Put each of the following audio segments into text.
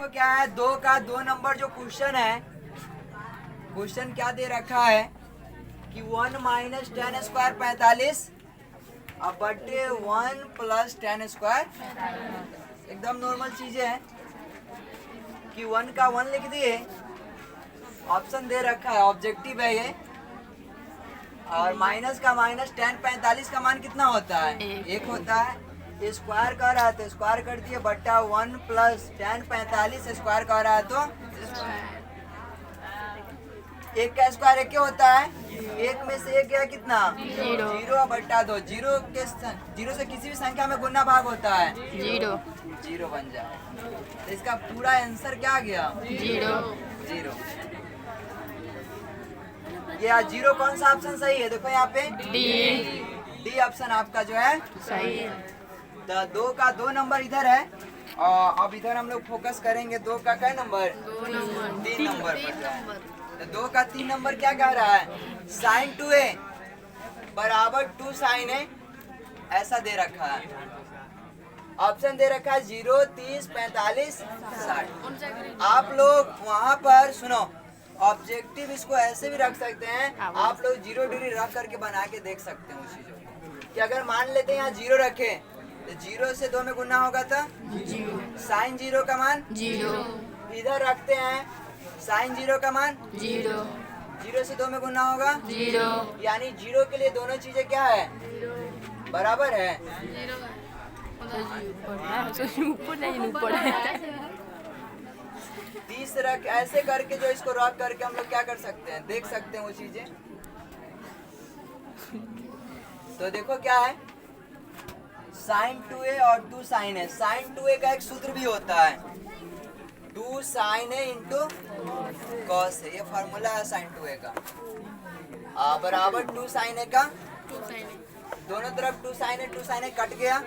देखो क्या है, 2 का 2 नंबर जो क्वेश्चन है, क्वेश्चन क्या दे रखा है कि 1 माइनस 10 स्क्वायर 45 अब बटे 1 प्लस 10 स्क्वायर। एकदम नॉर्मल चीजें हैं कि 1 का 1 लिख दिए, ऑप्शन दे रखा है, ऑब्जेक्टिव है ये। और माइनस का माइनस 10 45 का मान कितना होता है? 1 होता है। ये स्क्वायर कर रहा है तो स्क्वायर कर दिए, बट्टा 1 प्लस 10 45 स्क्वायर कर रहा है तो 1 का स्क्वायर 1 होता है। 1 में से 1 गया कितना? 0 बट्टा 2। 0 से किसी भी संख्या में गुना भाग होता है 0 बन जाए। तो इसका पूरा आंसर क्या गया? 0। ये 0 कौन सा ऑप्शन सही है? देखो यहाँ पे डी ऑप्शन आपका जो है सही है। तो 2 का 2 नंबर इधर है और अब इधर हम लोग फोकस करेंगे 2 का क्या नंबर? 3 नंबर पर है। तो 2 का 3 नंबर क्या कह रहा है? sin 2a बराबर 2 sin a, ऐसा दे रखा है। ऑप्शन दे रखा है 0 30 45 60। आप लोग वहाँ पर सुनो, ऑब्जेक्टिव इसको ऐसे भी रख सकते हैं, आप लोग 0 डिग्री रख करके बना के देख सकते हैं उस चीजों को। कि अगर मान लेते हैं यहाँ 0 रखे तो 0 से 2 में गुना होगा तो साइन 0 का मान 0। इधर रखते हैं साइन 0 का मान 0 से 2 में गुना होगा 0। यानी 0 के लिए दोनों चीजें क्या है? बराबर है। तीसरा ऐसे करके जो इसको रख करके हम लोग क्या कर सकते हैं, देख सकते हैं वो चीजें। तो देखो क्या है, sin 2a और 2 sin a। sin 2a का एक सूत्र भी होता है 2 sin a into cos a। ये फॉर्मूला है sin 2a का। बराबर 2 sin a का, दोनों तरफ 2 sin a कट गया।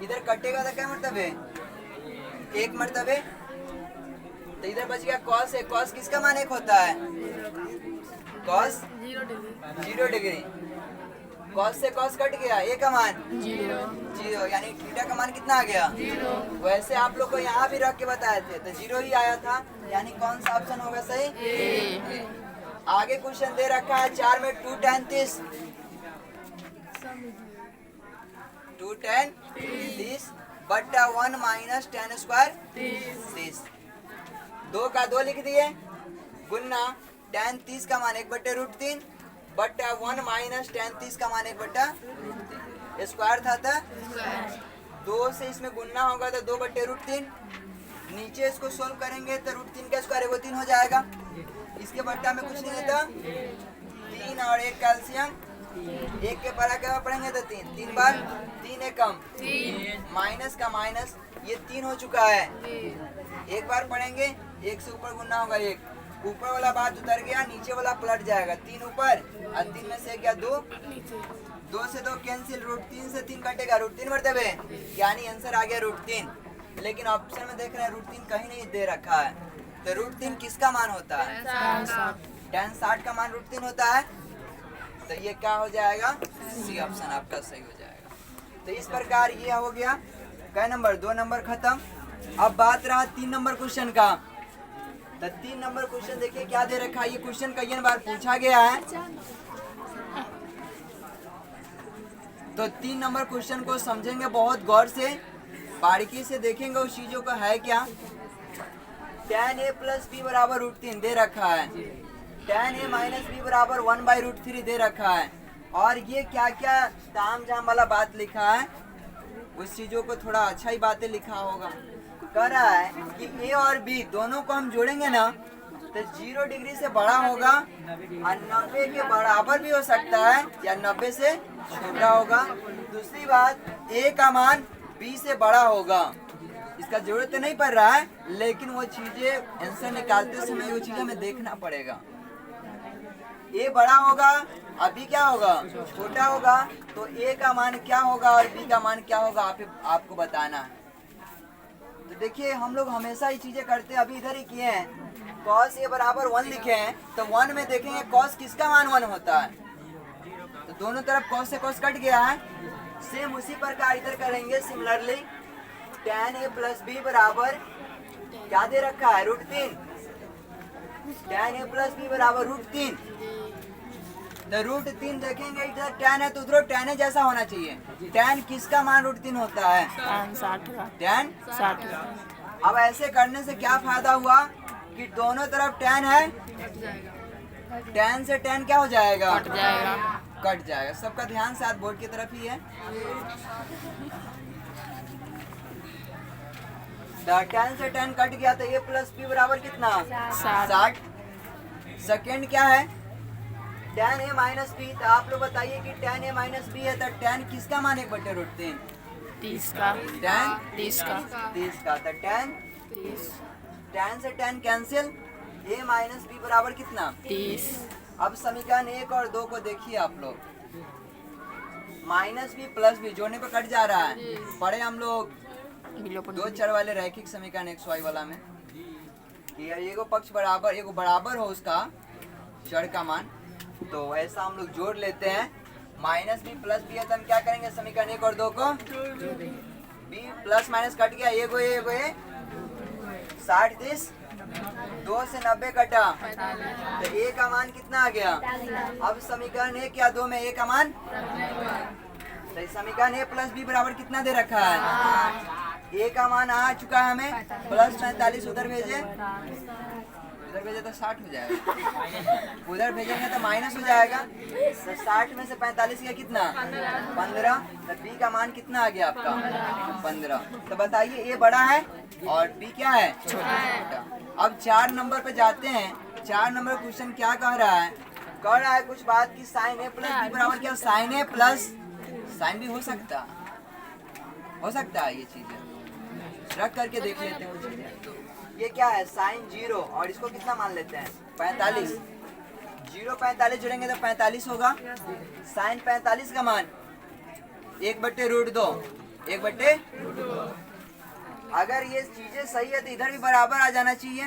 इधर कटेगा तो क्या मतलब है? 1 मरतबे। तो इधर बच गया cos है। cos किसका मान 1 होता है? cos 0 degree. cos से cos कट गया, a का मान 0, यानी थीटा का मान कितना आ गया? 0। वैसे आप लोग को यहाँ भी रख के बताए थे तो 0 ही आया था, यानी कौन सा ऑप्शन होगा सही? A। आगे क्वेश्चन दे रखा है 4 में 2 tan 30 बट्टा 1 माइनस 10 स्क्वायर 30। 2 का 2 लिख दिए, गुन्ना tan 30 का मान 1/√3 बट्टा 1 माइनस tan 30 का मान 1/√3। स्क्वायर था 2 से इसमें गुन्ना होगा तो 2/√3। नीचे इसको सोल्व करेंगे तो √3 का स्क्वायर वो 3 हो जाएगा। इसके बट्टा में कुछ नहीं होता, 3 और 1 कैल्शियम, 1 के परा क्या पढ़ेंगे तो 3 बार 3 एक कम, माइनस का माइनस, ये 3 हो चुका है। एक बार पढ़ेंगे, 1 से ऊपर गुना होगा 1, ऊपर वाला बात उतर गया, नीचे वाला पलट जाएगा। 3 ऊपर और 3 में से क्या 2, 2 से 2 कैंसिल, √3 से 3 कटेगा, √3 मरतबे, यानी आंसर आ गया √3। लेकिन ऑप्शन में देख रहे हैं √3 कहीं नहीं दे रखा है। तो √3 किसका मान होता है? tan 60 का मान √3 होता है। तो ये क्या हो जाएगा? सी ऑप्शन आपका सही हो जाएगा। तो इस प्रकार ये हो गया क्या नंबर? 2 नंबर खत्म। अब बात रहा 3 नंबर क्वेश्चन का। तो 3 नंबर क्वेश्चन देखिए क्या दे रखा है। ये क्वेश्चन कई बार पूछा गया है। तो 3 नंबर क्वेश्चन को समझेंगे बहुत गौर से, बारीकी से देखेंगे उस चीजों का है क्या। tan a प्लस b बराबर √3 दे रखा है, tan a माइनस b बराबर 1/√3 दे रखा है। और ये क्या क्या ताम झाम वाला बात लिखा है, उस चीजों को थोड़ा अच्छा ही बातें लिखा होगा। कह रहा है कि a और b दोनों को हम जोड़ेंगे ना तो 0 डिग्री से बड़ा होगा और 90 के बराबर भी हो सकता है या 90 से छोटा होगा। दूसरी बात, a का मान b से बड़ा होगा। इसका जरूरत तो नहीं पड़ रहा है, लेकिन वो चीजें आंसर निकालते समय वो चीजें हमें देखना पड़ेगा। a बड़ा होगा और b क्या होगा? छोटा होगा। तो a का मान क्या होगा और b का मान क्या होगा आपको बताना है। तो देखिए हम लोग हमेशा ही चीजें करते हैं, अभी इधर ही किए हैं। cos a बराबर 1 लिखे हैं तो 1 में देखेंगे cos किसका मान 1 होता है। तो दोनों तरफ cos से cos कट गया है। सेम उसी प्रकार इधर करेंगे similarly. tan a plus b बराबर क्या दे रखा है? √3। tan a प्लस बी बराबर √3। तो √3 देखेंगे इधर tan है तो उधर tan a जैसा होना चाहिए। tan किसका मान √3 होता है? tan 60 का। tan 60 का। अब ऐसे करने से क्या फायदा हुआ कि दोनों तरफ tan है, tan से tan क्या हो जाएगा? कट जाएगा। कट जाएगा। सबका ध्यान साथ बोर्ड की तरफ ही है। tan से tan कट गया तो a प्लस बी बराबर कितना? 60। सेकेंड क्या है? tan a minus b. तो आप लोग बताइए कि tan a माइनस बी है तो tan किसका मान 1/√3? 30 का। tan 30 का। 30 का। तो tan 30। tan से tan cancel, a minus b बराबर कितना? 30। अब समीकरण 1 और 2 को देखिए आप लोग। माइनस बी प्लस बी जोड़ने पे कट जा रहा है। पढ़े हम लोग दो चर वाले रैखिक समीकरण x y वाला में कि एगो पक्ष बराबर एगो बराबर हो उसका चर का मान, तो ऐसा हम लोग जोड़ लेते हैं। माइनस बी प्लस बी है तो हम क्या करेंगे? समीकरण 1 और 2 को बी प्लस माइनस कट गया, एगो ए 60 30 2 से 90 कटा तो a का मान कितना आ गया? अब समीकरण 1 या 2 में a का मान, तो समीकरण a प्लस बी बराबर कितना दे रखा है? a का मान आ चुका है हमें प्लस 45। उधर भेजे तो 60 हो जाएगा, उधर भेजेंगे तो माइनस हो जाएगा। तो 60 में से 45 का कितना? 15। तो b का मान कितना आ गया आपका? 15। तो बताइए a बड़ा है और b क्या है? छोटा। अब 4 नंबर पे जाते हैं। 4 नंबर क्वेश्चन क्या कह रहा है? कह रहा है कुछ बात की sin a प्लस b बराबर क्या? sin a plus sin b हो सकता है। ये चीजें रख करके देख लेते हैं। चीजें ये क्या है? sin 0 और इसको कितना मान लेते हैं? 45। 0 45 जोड़ेंगे तो 45 होगा। sin 45 का मान 1/√2। 1/, अगर ये चीजें सही है तो इधर भी बराबर आ जाना चाहिए।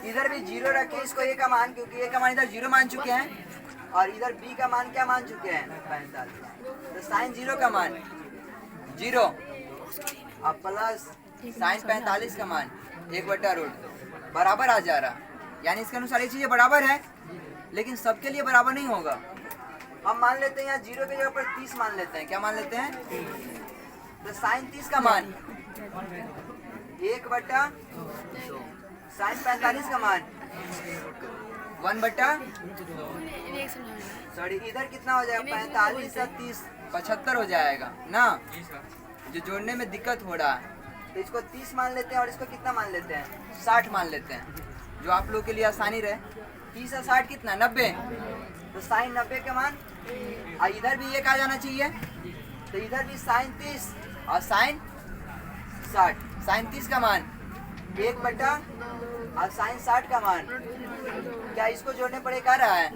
इधर भी 0 रखे इसको a का मान, क्योंकि a का मान इधर 0 मान चुके हैं और इधर b का मान क्या मान चुके हैं? 45। तो sin 0 का मान 0 अब प्लस sin 45 का मान 1/√2 बराबर आ जा रहा। यानी इसके अनुसार ये चीजें बराबर है, लेकिन सबके लिए बराबर नहीं होगा। हम मान लेते हैं यहाँ 0 की जगह पर 30 मान लेते हैं। क्या मान लेते हैं? तो sin 30 का मान 1/2, sin 45 का मान 1/, सॉरी इधर कितना हो जाएगा? 45 और 30 75 हो जाएगा ना। जो जोड़ने में दिक्कत हो रहा है तो इसको 30 मान लेते हैं और इसको कितना मान लेते हैं? 60 मान लेते हैं, जो आप लोगों के लिए आसानी रहे। 30 और 60 कितना? 90। तो sin 90 का मान, और इधर भी 1 आ जाना चाहिए। तो इधर भी sin 30 और sin 60। sin 30 का मान 1/, और sin 60 का मान, क्या इसको जोड़ने पर 1 आ रहा है?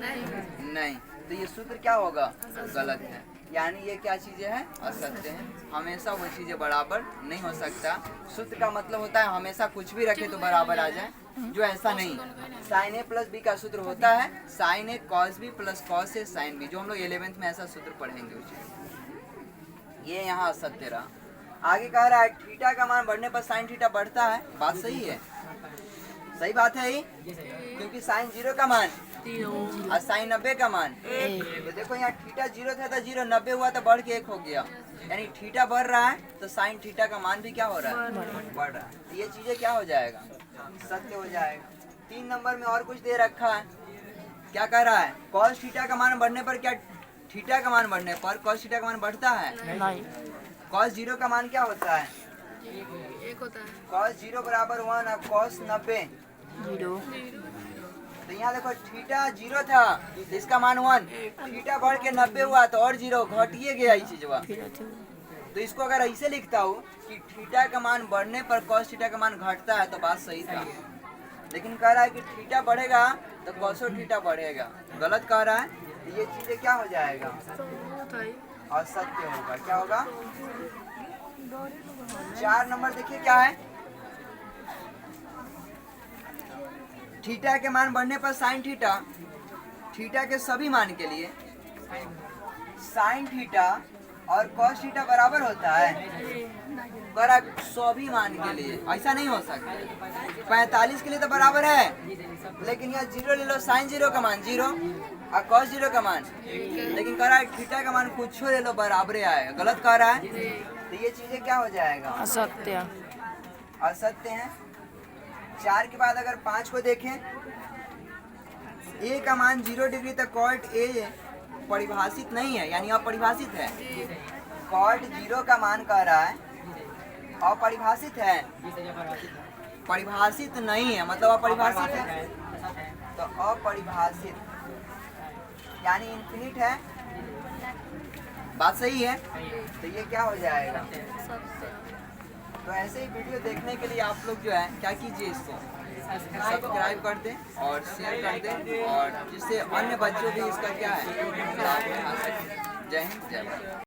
नहीं। तो ये सूत्र क्या होगा? गलत है। यानी ये क्या चीजें हैं? असत्य हैं। हमेशा वो चीजें बराबर नहीं हो सकता। सूत्र का मतलब होता है हमेशा कुछ भी रखे तो बराबर आ जाए, जो ऐसा नहीं। sin a प्लस b का सूत्र होता है sin a cos b plus cos a sin b, जो हम लोग 11th में ऐसा सूत्र पढ़ेंगे उसे। ये यहाँ असत्य रहा। आगे कह रहा है थीटा का मान बढ़ने पर sin थीटा बढ़ता है। बात सही है, सही बात है ही, क्योंकि sin 0 का मान और sin 90 का मान। तो देखो यहाँ थीटा 0 था तो 0, 90 हुआ तो बढ़ के 1 हो गया। यानी थीटा बढ़ रहा है तो sin थीटा का मान भी क्या हो रहा है? बढ़ रहा है। ये चीजें क्या हो जाएगा? सत्य हो जाएगा। 3 नंबर में और कुछ दे रखा है। क्या कह रहा है? cos थीटा का मान बढ़ने पर क्या? थीटा का मान बढ़ने पर cos थीटा का मान बढ़ता है? नहीं। cos 0 का मान क्या होता है? 1 होता है। cos 0 बराबर 1 और cos 90 0। तो यहाँ देखो थीटा 0 था तो इसका मान 1, थीटा बढ़ के 90 हुआ तो और 0 घटिए गया ये चीजवा। तो इसको अगर ऐसे लिखता हूँ कि थीटा का मान बढ़ने पर cos थीटा का मान घटता है तो बात सही था। लेकिन कह रहा है कि थीटा बढ़ेगा तो cos थीटा बढ़ेगा, गलत कह रहा है। तो ये चीजें क्या हो जाएगा? असत्य होगा। क्या होगा? 4 नंबर देखिए क्या है? थीटा के मान बढ़ने पर sin थीटा, थीटा के सभी मान के लिए sin थीटा और cos थीटा बराबर होता है। कह रहा है 100 भी मान के लिए, ऐसा नहीं हो सकता। 45 के लिए तो बराबर है, लेकिन यहाँ 0 ले लो, साइन 0 का मान 0 और कॉस 0 का मान, लेकिन कह रहा है थीटा का मान कुछ ले लो बराबर आएगा, गलत कह रहा है। तो ये चीजें क्या हो जाएगा, असत्य। असत्य हैं। 4 के बाद अगर 5 को देखें, ए का मान 0 डिग्री तक कॉट ए परिभाषित नहीं है, यानी अपरिभाषित है। कॉट 0 का मान कह रहा है अपरिभाषित है, परिभाषित नहीं है, मतलब अपरिभाषित है। तो अपरिभाषित यानी इन्फिनिट है, बात सही है। तो ये क्या हो जाएगा। तो ऐसे ही वीडियो देखने के लिए आप लोग जो है क्या कीजिए, इसको सब्सक्राइब कर दें और शेयर कर दें, और जिससे अन्य बच्चों भी इसका क्या है लाभ उठा सकें। जय हिंद, जय भारत।